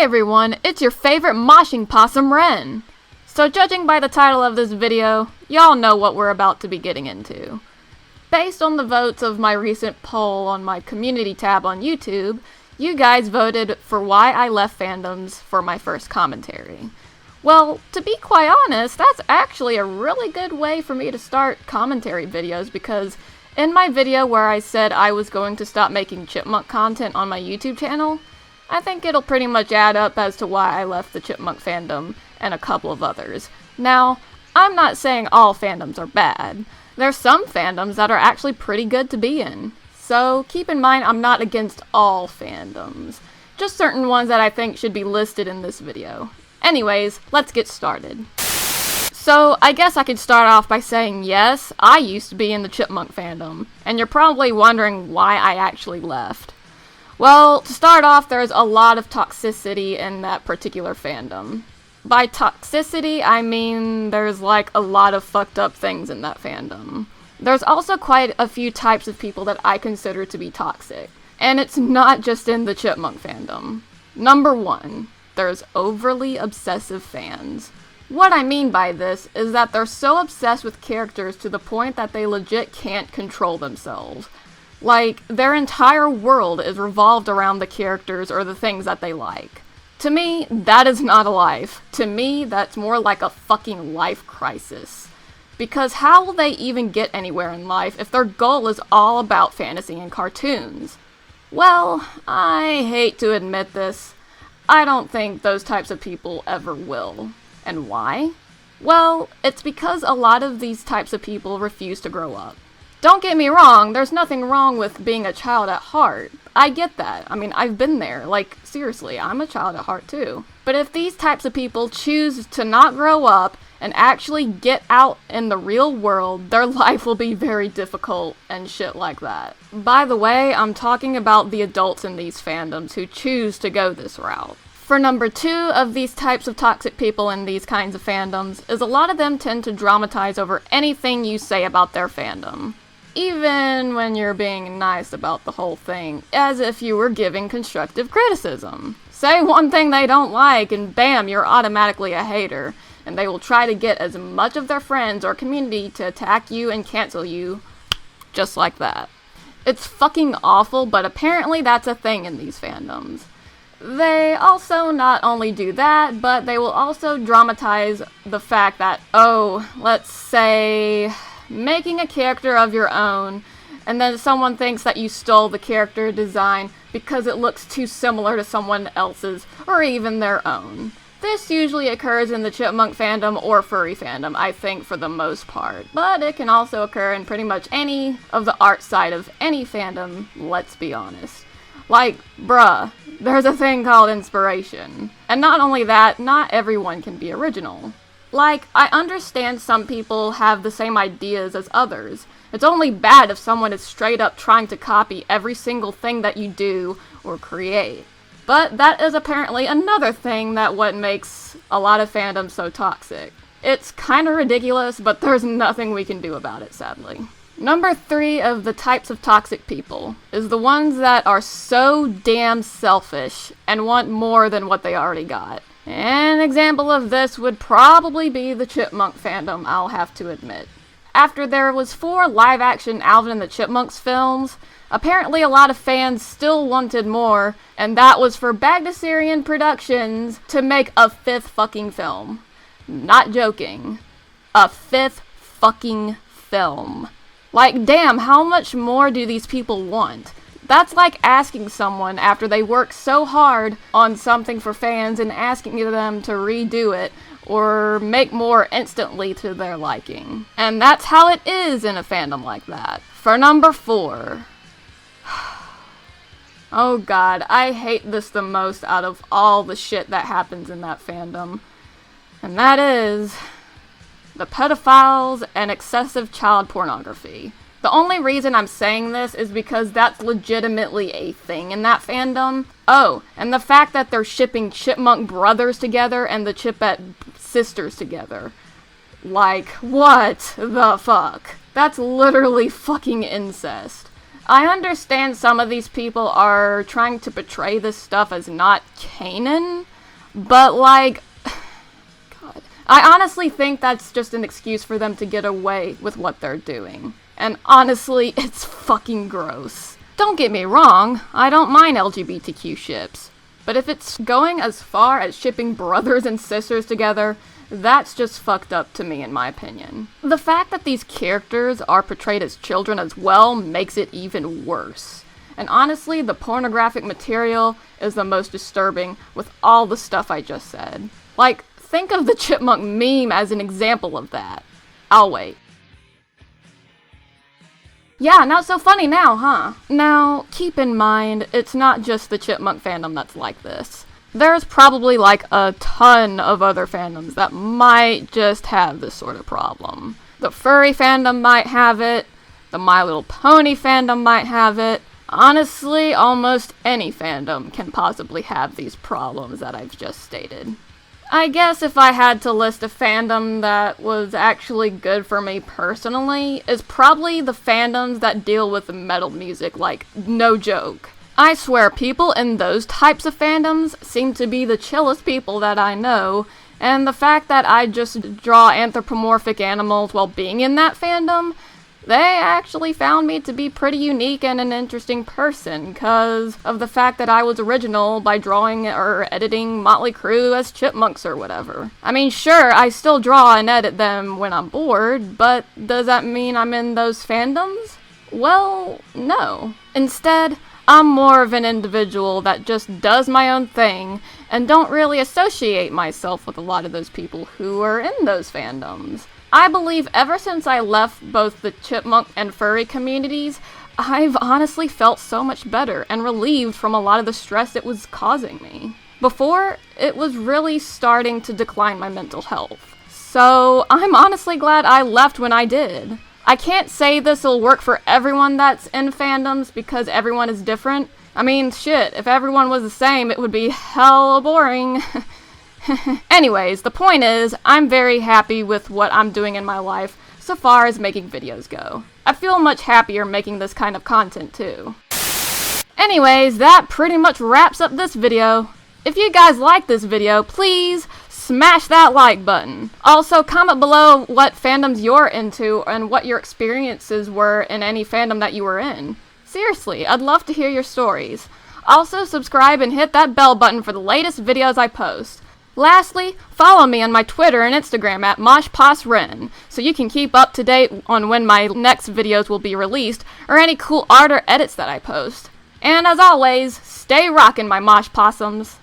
Hey everyone, it's your favorite moshing possum Ren. So judging by the title of this video, y'all know what we're about to be getting into. Based on the votes of my recent poll on my community tab on YouTube, you guys voted for why I left Fandoms for my first commentary. Well, to be quite honest, that's actually a really good way for me to start commentary videos because in my video where I said I was going to stop making chipmunk content on my YouTube channel, I think it'll pretty much add up as to why I left the chipmunk fandom and a couple of others. Now, I'm not saying all fandoms are bad. There's some fandoms that are actually pretty good to be in. So keep in mind I'm not against all fandoms. Just certain ones that I think should be listed in this video. Anyways, let's get started. So, I guess I could start off by saying yes, I used to be in the chipmunk fandom, and you're probably wondering why I actually left. Well, to start off, there's a lot of toxicity in that particular fandom. By toxicity, I mean there's like a lot of fucked up things in that fandom. There's also quite a few types of people that I consider to be toxic, and it's not just in the chipmunk fandom. Number 1, there's overly obsessive fans. What I mean by this is that they're so obsessed with characters to the point that they legit can't control themselves. Like, their entire world is revolved around the characters or the things that they like. To me, that is not a life. To me, that's more like a fucking life crisis. Because how will they even get anywhere in life if their goal is all about fantasy and cartoons? Well, I hate to admit this, I don't think those types of people ever will. And why? Well, it's because a lot of these types of people refuse to grow up. Don't get me wrong, there's nothing wrong with being a child at heart. I get that. I mean, I've been there. Like, seriously, I'm a child at heart too. But if these types of people choose to not grow up and actually get out in the real world, their life will be very difficult and shit like that. By the way, I'm talking about the adults in these fandoms who choose to go this route. For number 2 of these types of toxic people in these kinds of fandoms is a lot of them tend to dramatize over anything you say about their fandom. Even when you're being nice about the whole thing, as if you were giving constructive criticism. Say one thing they don't like and bam, you're automatically a hater, and they will try to get as much of their friends or community to attack you and cancel you, just like that. It's fucking awful, but apparently that's a thing in these fandoms. They also not only do that, but they will also dramatize the fact that, oh, let's say making a character of your own, and then someone thinks that you stole the character design because it looks too similar to someone else's, or even their own. This usually occurs in the chipmunk fandom or furry fandom, I think, for the most part, but it can also occur in pretty much any of the art side of any fandom, let's be honest. Like, bruh, there's a thing called inspiration. And not only that, not everyone can be original. Like, I understand some people have the same ideas as others. It's only bad if someone is straight up trying to copy every single thing that you do or create. But that is apparently another thing that what makes a lot of fandoms so toxic. It's kinda ridiculous, but there's nothing we can do about it, sadly. Number 3 of the types of toxic people is the ones that are so damn selfish and want more than what they already got. An example of this would probably be the chipmunk fandom, I'll have to admit. After there was 4 live-action Alvin and the Chipmunks films, apparently a lot of fans still wanted more, and that was for Bagdasarian Productions to make a 5th fucking film. Not joking. A 5th fucking film. Like, damn, how much more do these people want? That's like asking someone after they work so hard on something for fans and asking them to redo it or make more instantly to their liking. And that's how it is in a fandom like that. For number 4. Oh god, I hate this the most out of all the shit that happens in that fandom. And that is the pedophiles and excessive child pornography. The only reason I'm saying this is because that's legitimately a thing in that fandom. Oh, and the fact that they're shipping chipmunk brothers together and the chipette sisters together. Like, what the fuck? That's literally fucking incest. I understand some of these people are trying to portray this stuff as not canon, But, like, God. I honestly think that's just an excuse for them to get away with what they're doing. And honestly, it's fucking gross. Don't get me wrong, I don't mind LGBTQ ships. But if it's going as far as shipping brothers and sisters together, that's just fucked up to me in my opinion. The fact that these characters are portrayed as children as well makes it even worse. And honestly, the pornographic material is the most disturbing with all the stuff I just said. Like, think of the chipmunk meme as an example of that. I'll wait. Yeah, not so funny now, huh? Now, keep in mind, it's not just the chipmunk fandom that's like this. There's probably like a ton of other fandoms that might just have this sort of problem. The furry fandom might have it, the My Little Pony fandom might have it. Honestly, almost any fandom can possibly have these problems that I've just stated. I guess if I had to list a fandom that was actually good for me personally, is probably the fandoms that deal with metal music, like, no joke. I swear, people in those types of fandoms seem to be the chillest people that I know, and the fact that I just draw anthropomorphic animals while being in that fandom, they actually found me to be pretty unique and an interesting person, cause of the fact that I was original by drawing or editing Motley Crue as chipmunks or whatever. I mean, sure, I still draw and edit them when I'm bored, but does that mean I'm in those fandoms? Well, no. Instead, I'm more of an individual that just does my own thing, and don't really associate myself with a lot of those people who are in those fandoms. I believe ever since I left both the chipmunk and furry communities, I've honestly felt so much better and relieved from a lot of the stress it was causing me. Before, it was really starting to decline my mental health. So, I'm honestly glad I left when I did. I can't say this'll work for everyone that's in fandoms because everyone is different. I mean, shit, if everyone was the same, it would be hella boring. Anyways, the point is, I'm very happy with what I'm doing in my life so far as making videos go. I feel much happier making this kind of content too. Anyways, that pretty much wraps up this video. If you guys like this video, please smash that like button. Also, comment below what fandoms you're into and what your experiences were in any fandom that you were in. Seriously, I'd love to hear your stories. Also, subscribe and hit that bell button for the latest videos I post. Lastly, follow me on my Twitter and Instagram at x.itsren, so you can keep up to date on when my next videos will be released, or any cool art or edits that I post. And as always, stay rockin' my mosh possums!